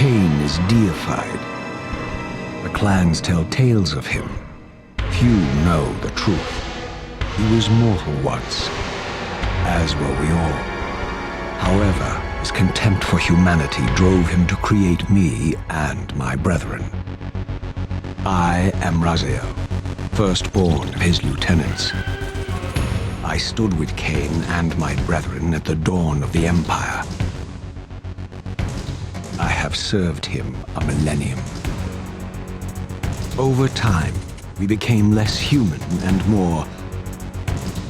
Kain is deified. The clans tell tales of him. Few know the truth. He was mortal once, as were we all. However, his contempt for humanity drove him to create me and my brethren. I am Raziel, firstborn of his lieutenants. I stood with Kain and my brethren at the dawn of the Empire. I have served him a millennium. Over time, we became less human and more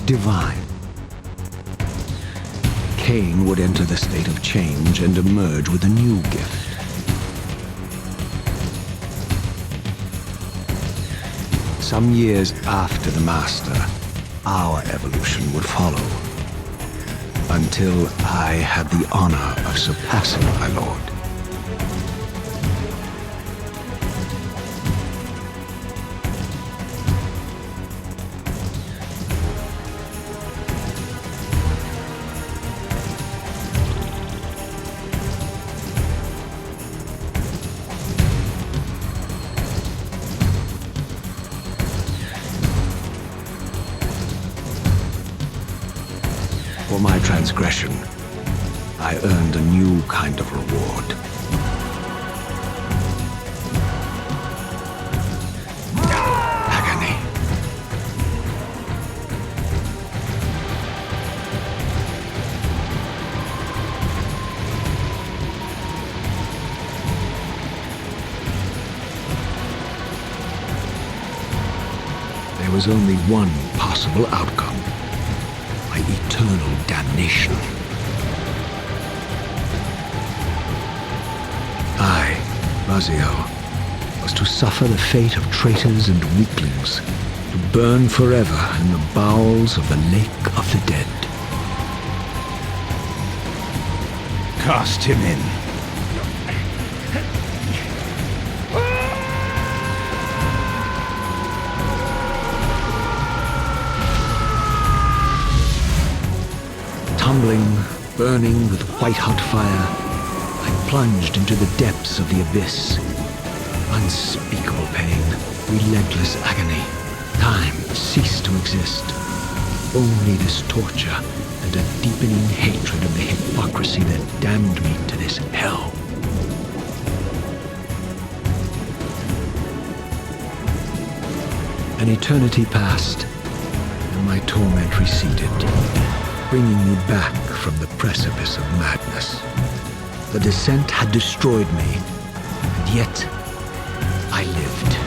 divine. Kain would enter the state of change and emerge with a new gift. Some years after the Master, our evolution would follow, until I had the honor of surpassing my lord. For my transgression, I earned a new kind of reward. Agony. There was only one possible outcome. My eternal damnation. I, Raziel, was to suffer the fate of traitors and weaklings, to burn forever in the bowels of the Lake of the Dead. Cast him in. Tumbling, burning with white-hot fire, I plunged into the depths of the abyss. Unspeakable pain, relentless agony. Time ceased to exist. Only this torture and a deepening hatred of the hypocrisy that damned me to this hell. An eternity passed, and my torment receded, bringing me back from the precipice of madness. The descent had destroyed me, and yet I lived.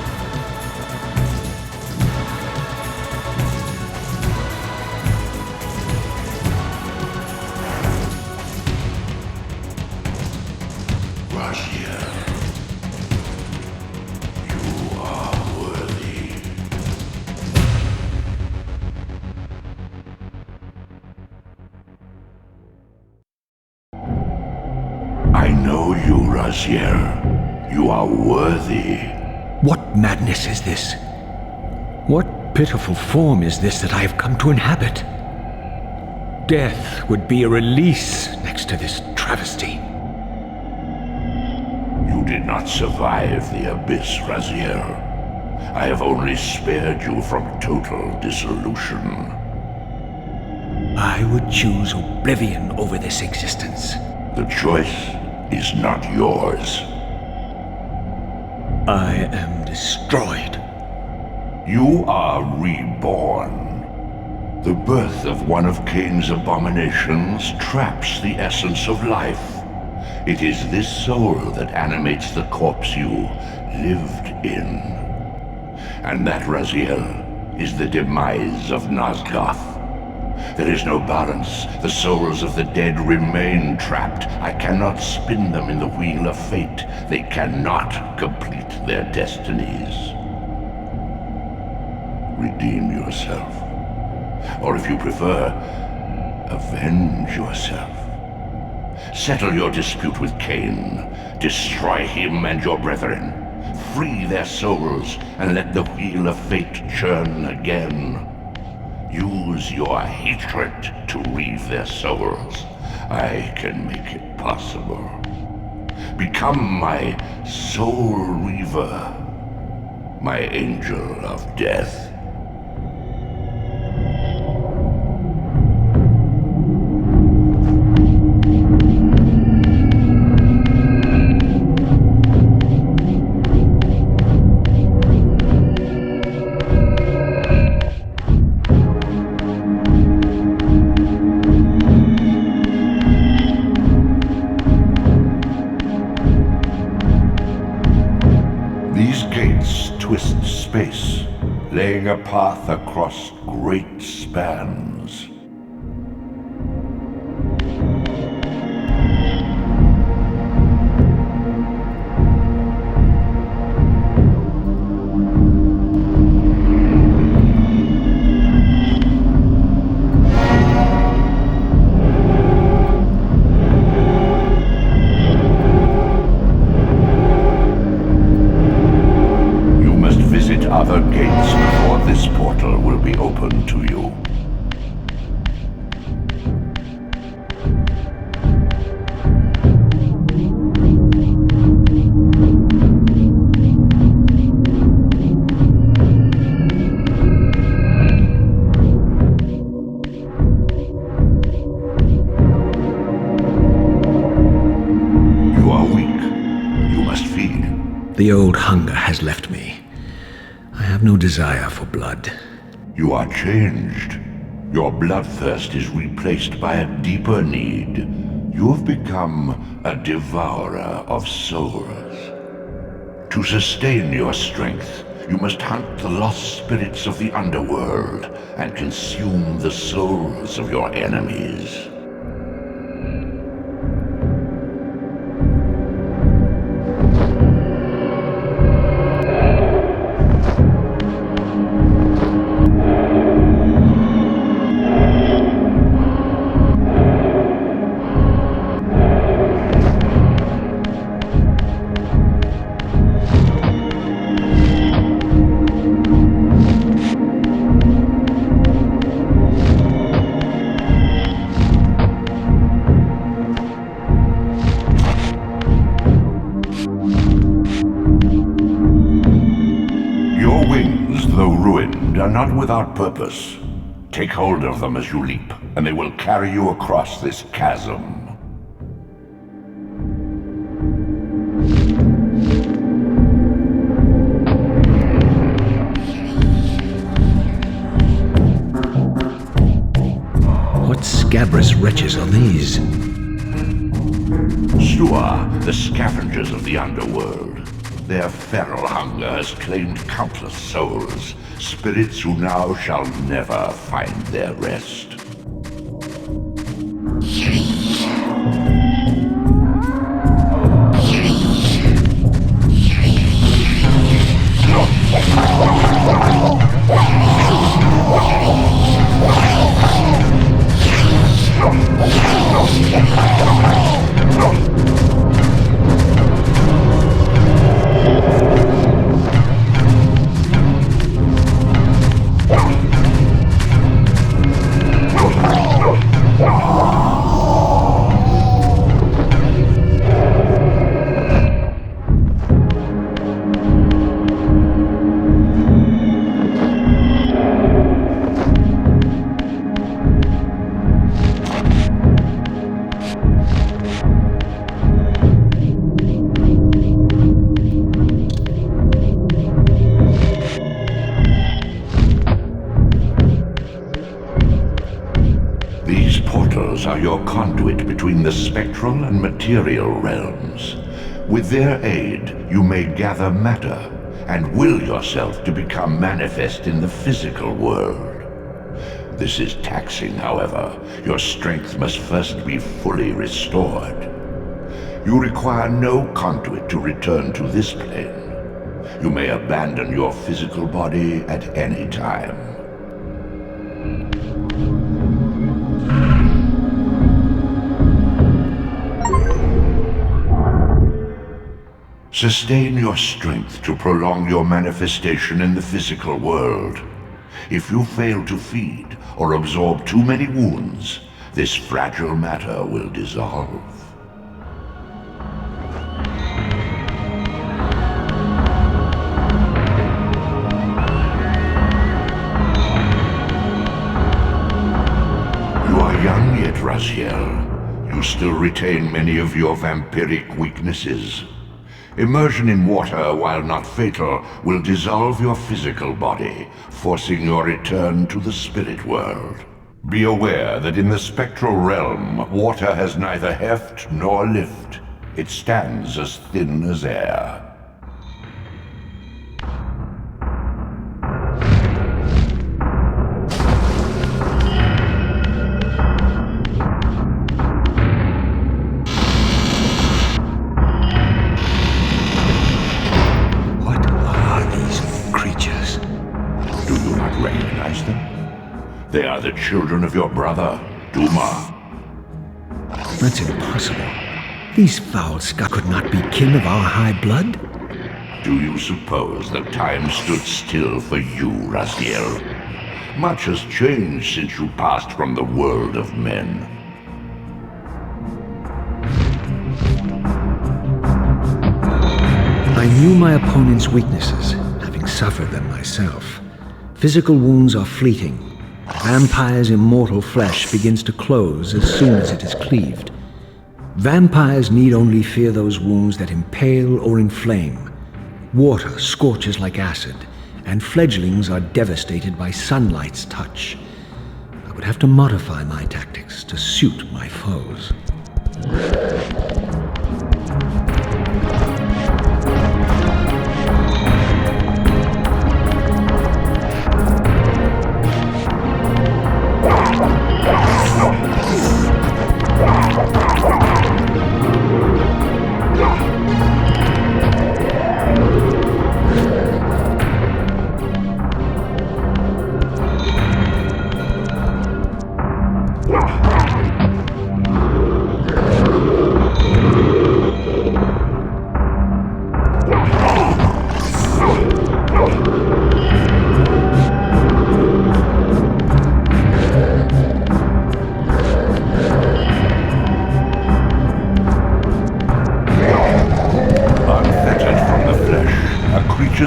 Raziel, you are worthy. I know you, Raziel. You are worthy. What madness is this? What pitiful form is this that I have come to inhabit? Death would be a release next to this travesty. You did not survive the abyss, Raziel. I have only spared you from total dissolution. I would choose oblivion over this existence. The choice is not yours. I am destroyed. You are reborn. The birth of one of Kain's abominations traps the essence of life. It is this soul that animates the corpse you lived in. And that, Raziel, is the demise of Nosgoth. There is no balance. The souls of the dead remain trapped. I cannot spin them in the wheel of fate. They cannot complete their destinies. Redeem yourself. Or if you prefer, avenge yourself. Settle your dispute with Kain. Destroy him and your brethren. Free their souls and let the wheel of fate churn again. Use your hatred to reave their souls. I can make it possible. Become my soul Reaver, my angel of death. These gates twist space, laying a path across great spans. Other gates before this portal will be open to you. You are weak. You must feed. The old hunger has left me. I have no desire for blood. You are changed. Your bloodthirst is replaced by a deeper need. You have become a devourer of souls. To sustain your strength, you must hunt the lost spirits of the underworld and consume the souls of your enemies. Your wings, though ruined, are not without purpose. Take hold of them as you leap, and they will carry you across this chasm. What scabrous wretches are these? Stua, the scavengers of the underworld. Their feral hunger has claimed countless souls, spirits who now shall never find their rest. These portals are your conduit between the spectral and material realms. With their aid, you may gather matter and will yourself to become manifest in the physical world. This is taxing, however. Your strength must first be fully restored. You require no conduit to return to this plane. You may abandon your physical body at any time. Sustain your strength to prolong your manifestation in the physical world. If you fail to feed or absorb too many wounds, this fragile matter will dissolve. Raziel. You still retain many of your vampiric weaknesses. Immersion in water, while not fatal, will dissolve your physical body, forcing your return to the spirit world. Be aware that in the spectral realm, water has neither heft nor lift. It stands as thin as air. What are these creatures? Do you not recognize them? They are the children of your brother, Duma. That's impossible. These foul scum could not be kin of our high blood. Do you suppose that time stood still for you, Raziel? Much has changed since you passed from the world of men. I knew my opponent's weaknesses, having suffered them myself. Physical wounds are fleeting. Vampire's immortal flesh begins to close as soon as it is cleaved. Vampires need only fear those wounds that impale or inflame. Water scorches like acid, and fledglings are devastated by sunlight's touch. I would have to modify my tactics to suit my foes.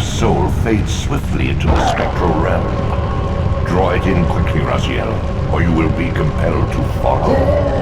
Soul fades swiftly into the spectral realm. Draw it in quickly, Raziel, or you will be compelled to follow.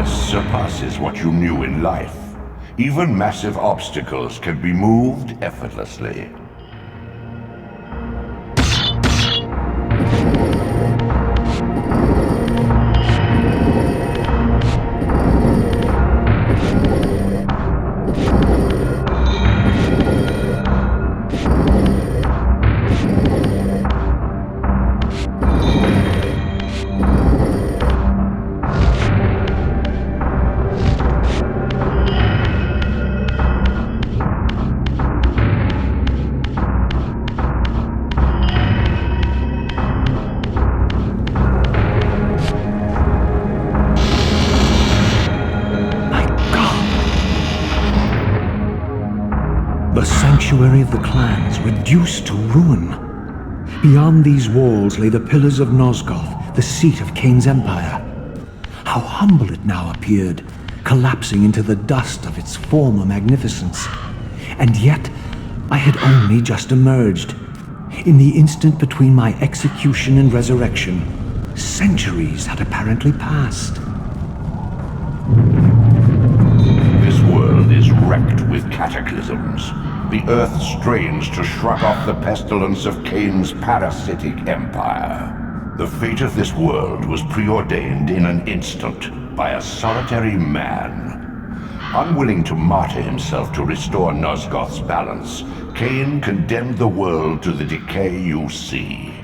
Surpasses what you knew in life. Even massive obstacles can be moved effortlessly. The sanctuary of the clans reduced to ruin. Beyond these walls lay the pillars of Nosgoth, the seat of Kain's empire. How humble it now appeared, collapsing into the dust of its former magnificence. And yet, I had only just emerged. In the instant between my execution and resurrection, centuries had apparently passed. This world is wrecked with cataclysms. The earth strains to shrug off the pestilence of Kain's parasitic empire. The fate of this world was preordained in an instant by a solitary man. Unwilling to martyr himself to restore Nosgoth's balance, Kain condemned the world to the decay you see.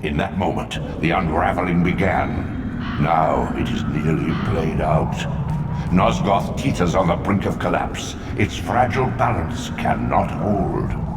In that moment, the unraveling began. Now it is nearly played out. Nosgoth teeters on the brink of collapse. Its fragile balance cannot hold.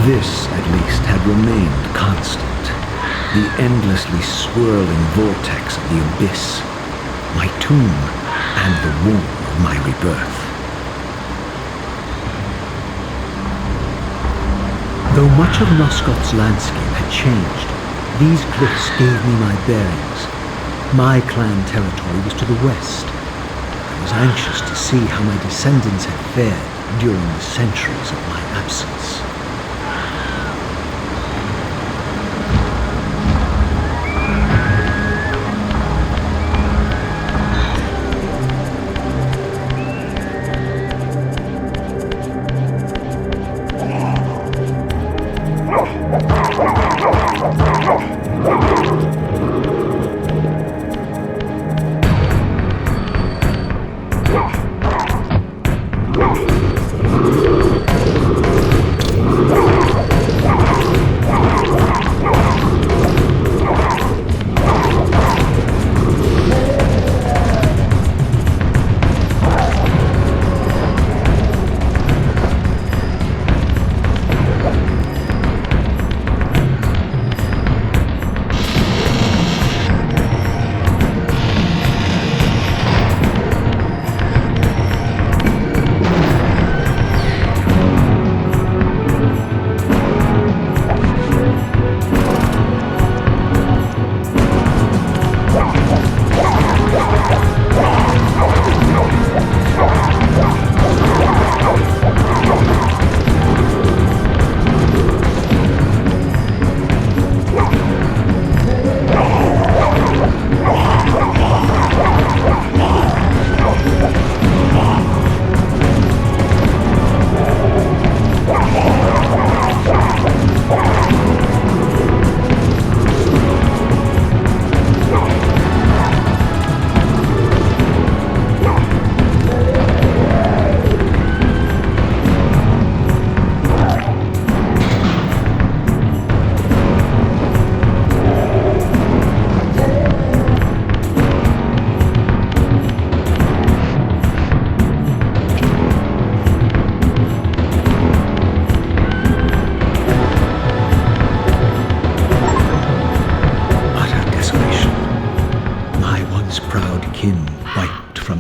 This, at least, had remained constant. The endlessly swirling vortex of the abyss, my tomb, and the womb of my rebirth. Though much of Nosgoth's landscape had changed, these cliffs gave me my bearings. My clan territory was to the west. I was anxious to see how my descendants had fared during the centuries of my absence.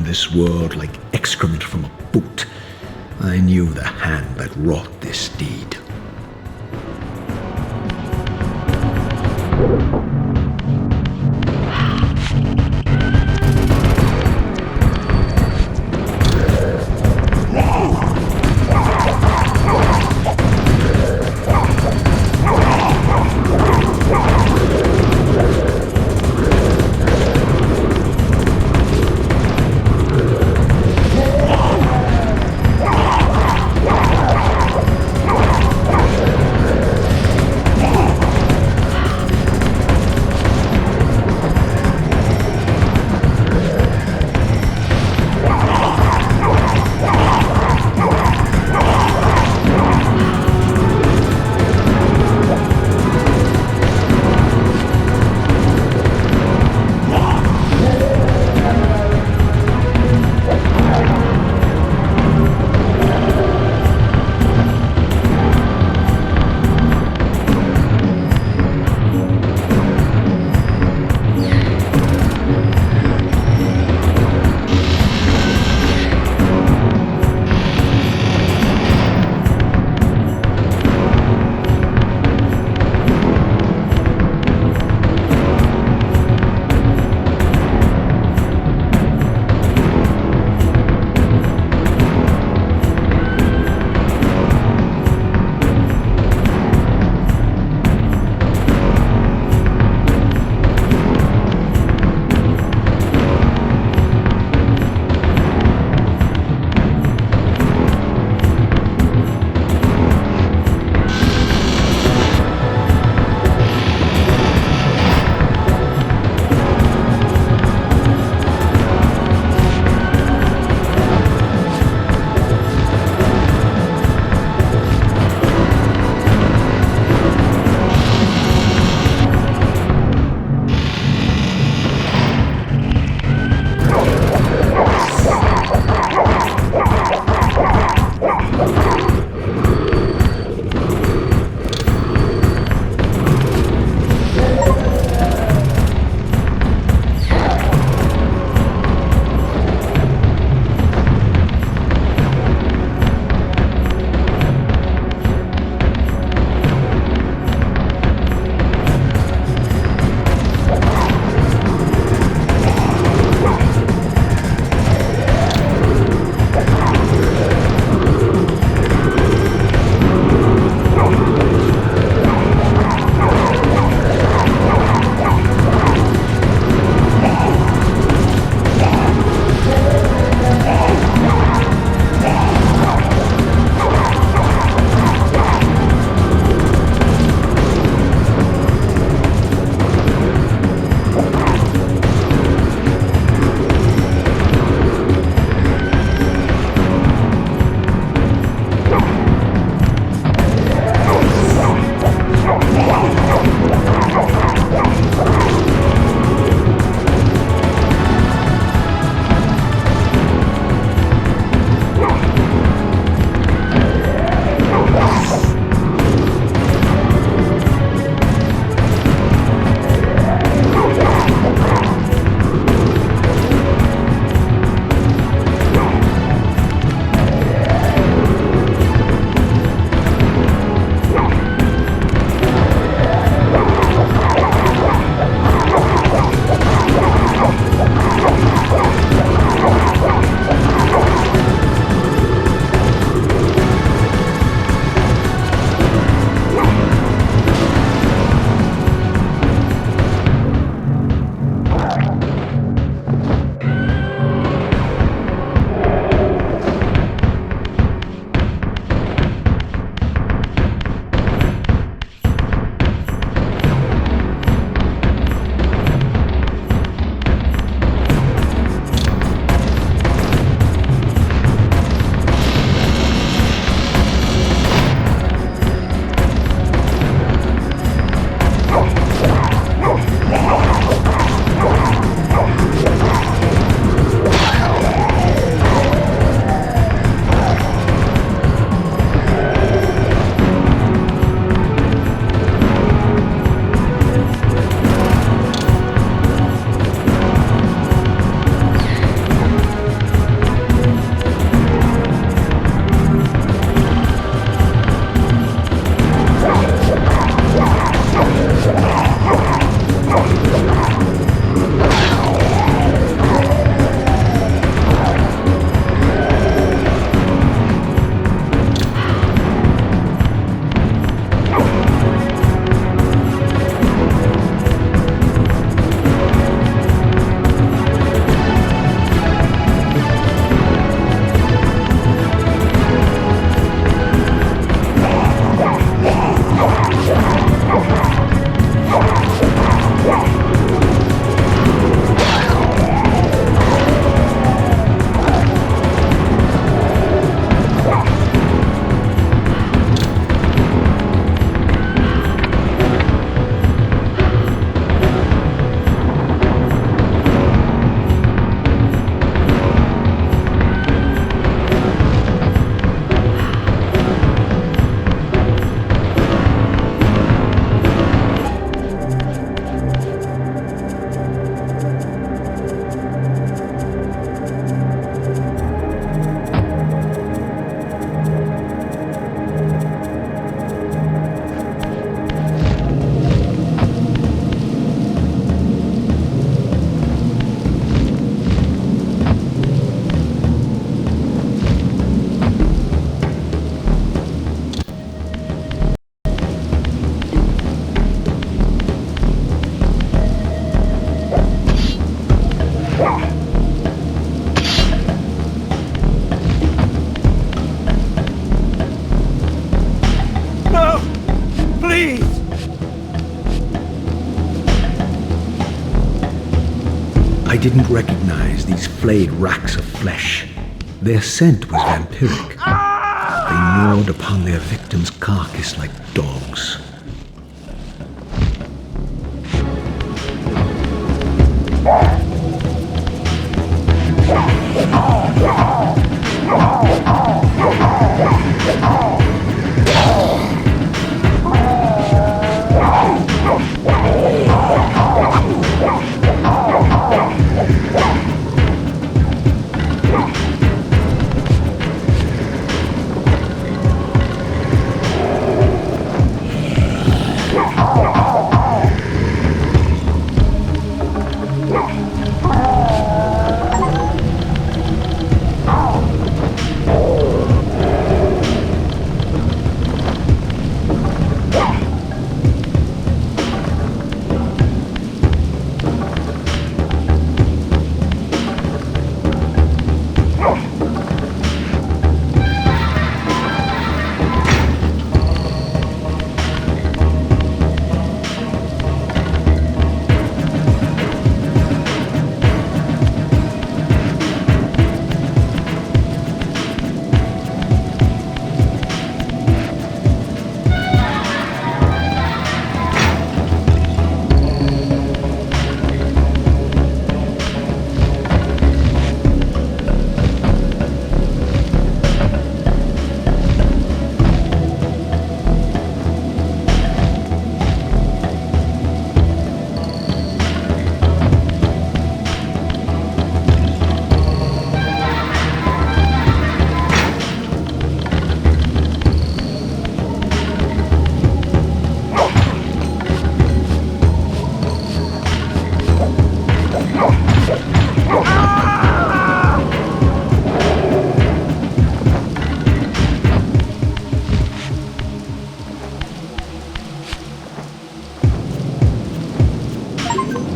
This world like excrement from a boot. I knew the hand that wrought this deed. didn't recognize these flayed racks of flesh. Their scent was vampiric. They gnawed upon their victim's carcass like dogs.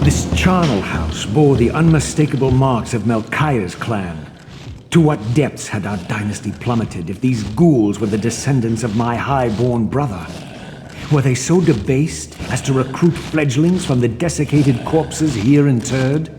This charnel house bore the unmistakable marks of Melchiah's clan. To what depths had our dynasty plummeted if these ghouls were the descendants of my high-born brother? Were they so debased as to recruit fledglings from the desiccated corpses here interred?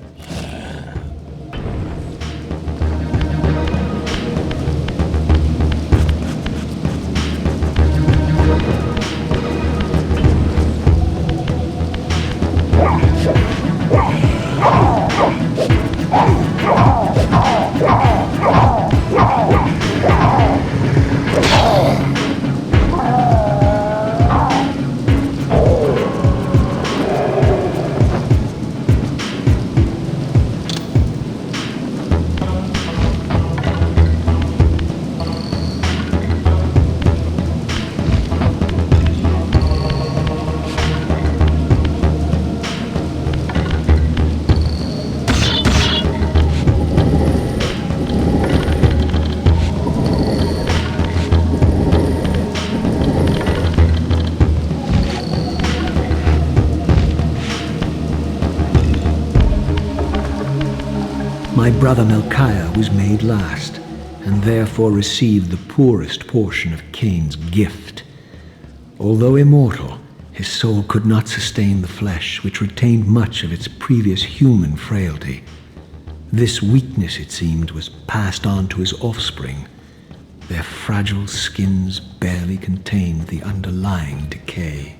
My brother Melchiah was made last, and therefore received the poorest portion of Kain's gift. Although immortal, his soul could not sustain the flesh, which retained much of its previous human frailty. This weakness, it seemed, was passed on to his offspring. Their fragile skins barely contained the underlying decay.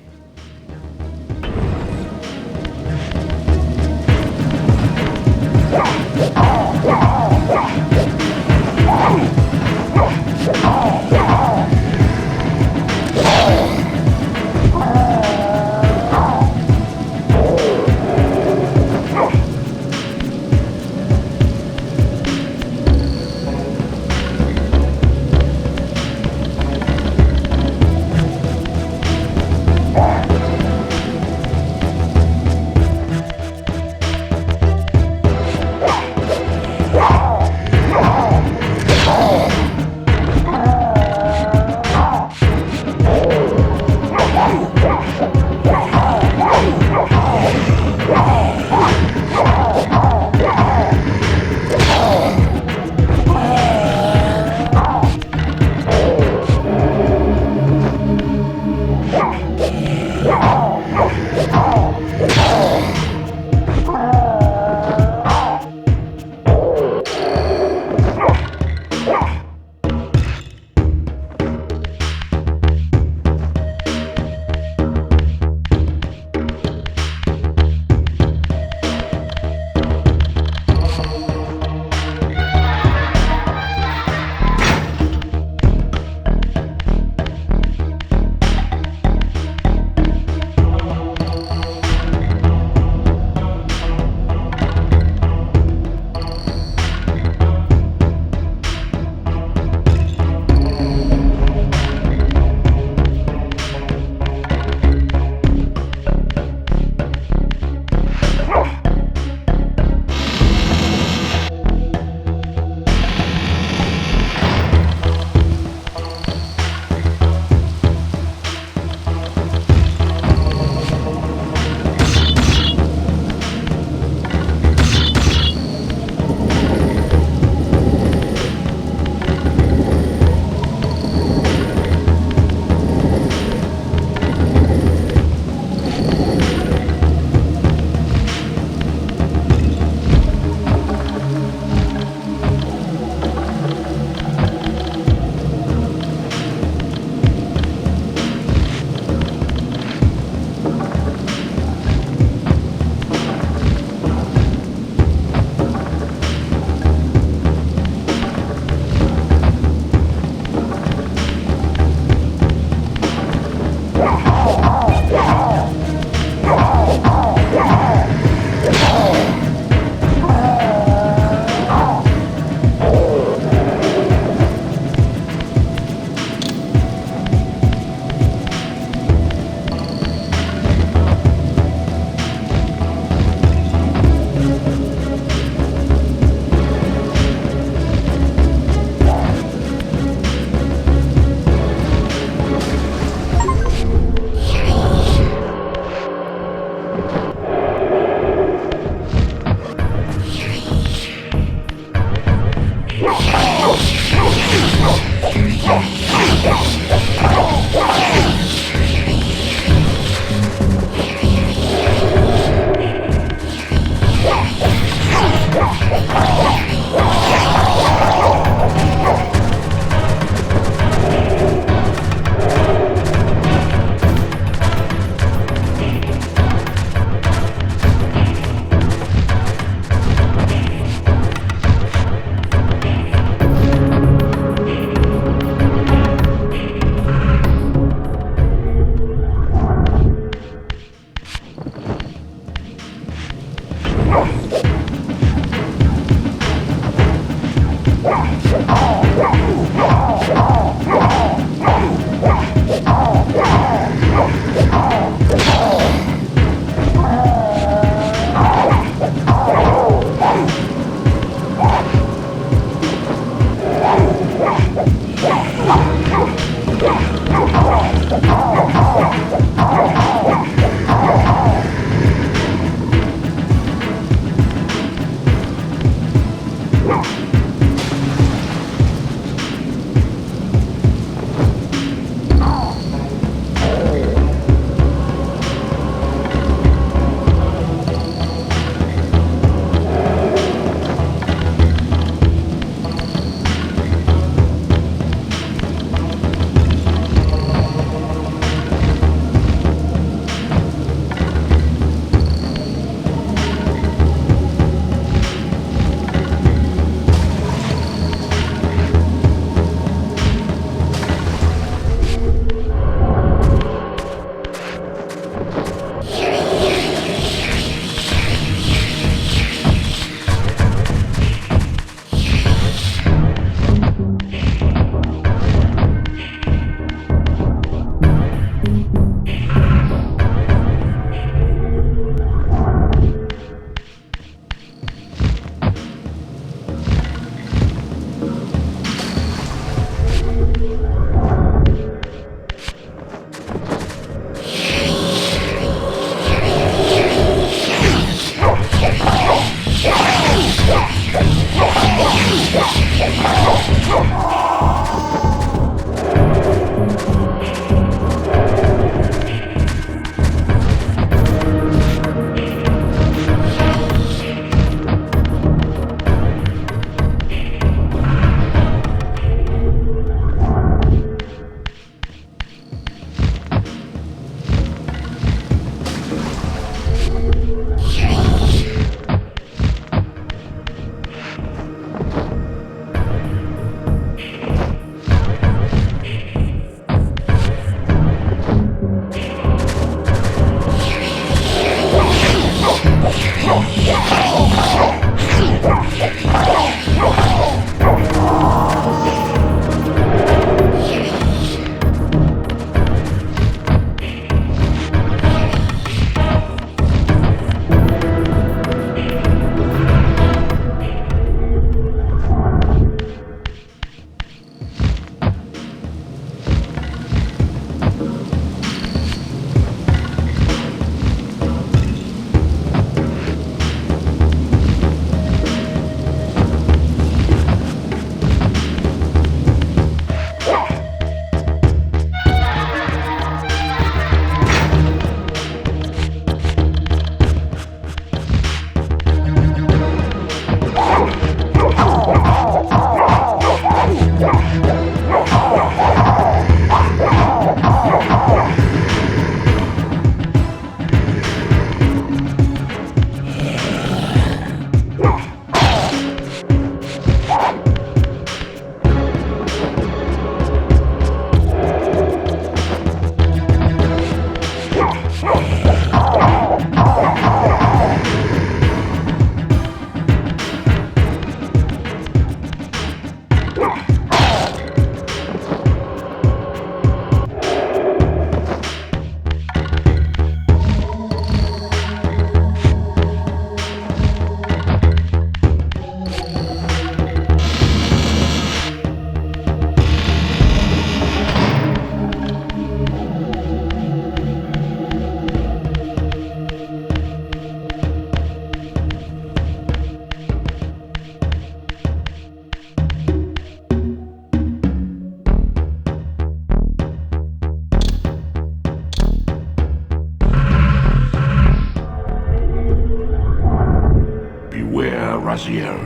Raziel.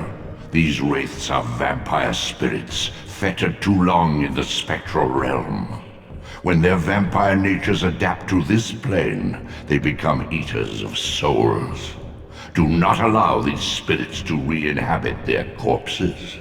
These wraiths are vampire spirits, fettered too long in the spectral realm. When their vampire natures adapt to this plane, they become eaters of souls. Do not allow these spirits to re-inhabit their corpses.